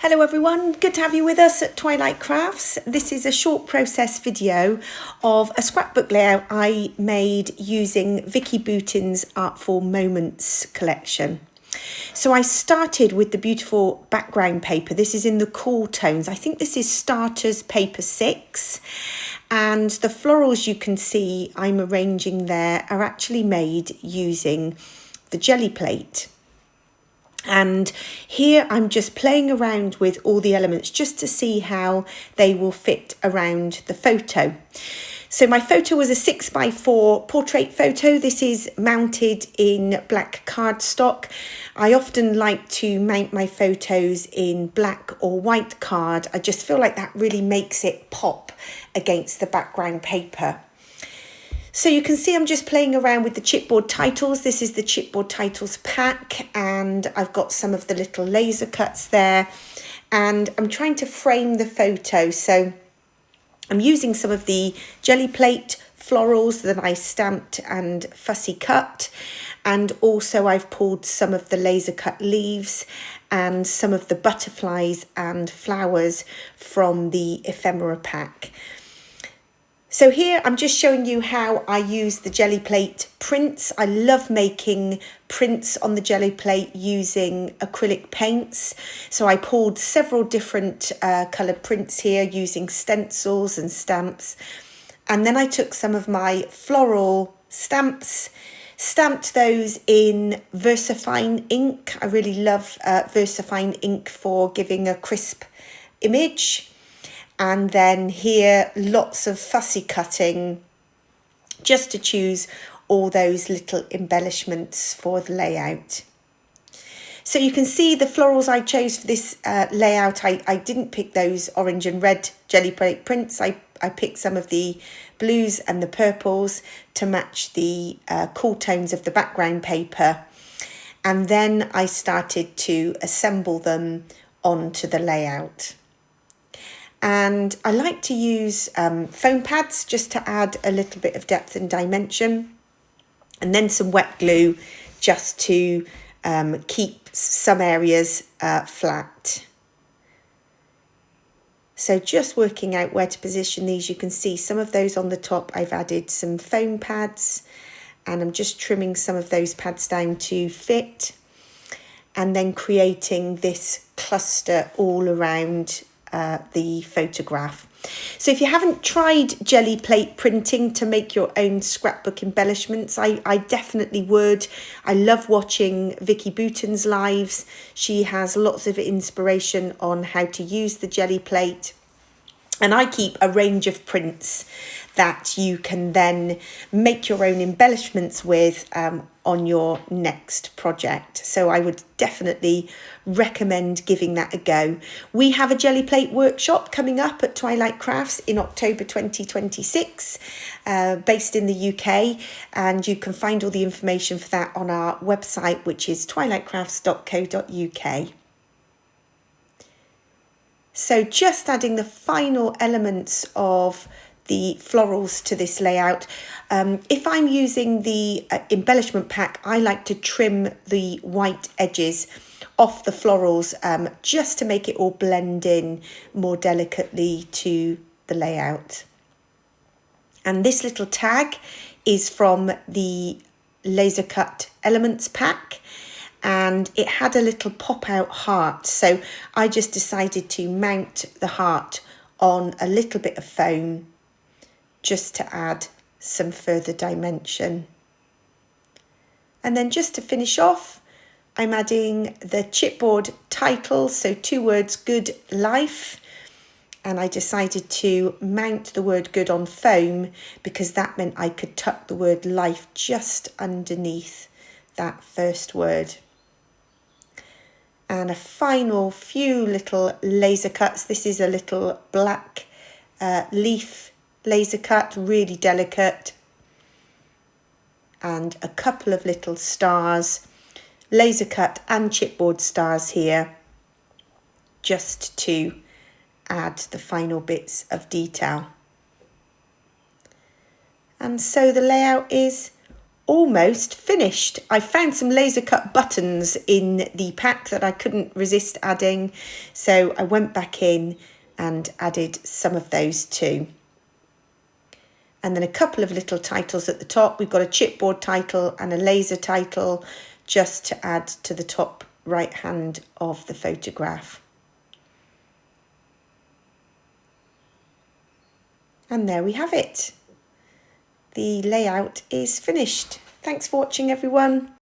Hello everyone, good to have you with us at Twilight Crafts. This is a short process video of a scrapbook layout I made using Vicki Boutin's Artful Moments collection. So I started with the beautiful background paper. This is in the cool tones. I think this is Starters paper 6. And the florals you can see I'm arranging there are actually made using the jelly plate. And here I'm just playing around with all the elements just to see how they will fit around the photo. So my photo was a 6x4 portrait photo. This is mounted in black cardstock. I often like to mount my photos in black or white card. I just feel like that really makes it pop against the background paper. So you can see I'm just playing around with the chipboard titles. This is the chipboard titles pack, and I've got some of the little laser cuts there, and I'm trying to frame the photo. So I'm using some of the jelly plate florals that I stamped and fussy cut, and also I've pulled some of the laser cut leaves and some of the butterflies and flowers from the ephemera pack. So here I'm just showing you how I use the jelly plate prints. I love making prints on the jelly plate using acrylic paints. So I pulled several different coloured prints here using stencils and stamps. And then I took some of my floral stamps, stamped those in VersaFine ink. I really love VersaFine ink for giving a crisp image. And then here, lots of fussy cutting just to choose all those little embellishments for the layout. So you can see the florals I chose for this layout. I didn't pick those orange and red jelly plate prints. I picked some of the blues and the purples to match the cool tones of the background paper. And then I started to assemble them onto the layout. And I like to use foam pads just to add a little bit of depth and dimension, and then some wet glue just to keep some areas flat. So just working out where to position these, you can see some of those on the top I've added some foam pads, and I'm just trimming some of those pads down to fit, and then creating this cluster all around the photograph. So if you haven't tried jelly plate printing to make your own scrapbook embellishments, I definitely would. I love watching Vicki Boutin's lives. She has lots of inspiration on how to use the jelly plate. And I keep a range of prints that you can then make your own embellishments with on your next project. So I would definitely recommend giving that a go. We have a jelly plate workshop coming up at Twilight Crafts in October 2026, based in the UK, and you can find all the information for that on our website, which is twilightcrafts.co.uk. So just adding the final elements of the florals to this layout. If I'm using the embellishment pack, I like to trim the white edges off the florals just to make it all blend in more delicately to the layout. And this little tag is from the laser cut elements pack, and it had a little pop out heart. So I just decided to mount the heart on a little bit of foam just to add some further dimension. And then just to finish off, I'm adding the chipboard title, so 2 words, good life. And I decided to mount the word good on foam because that meant I could tuck the word life just underneath that first word. And a final few little laser cuts. This is a little black leaf laser cut, really delicate. And a couple of little stars, laser cut and chipboard stars here, just to add the final bits of detail. And so the layout is almost finished. I found some laser cut buttons in the pack that I couldn't resist adding, so I went back in and added some of those too. And then a couple of little titles at the top. We've got a chipboard title and a laser title just to add to the top right hand of the photograph. And there we have it. The layout is finished. Thanks for watching, everyone.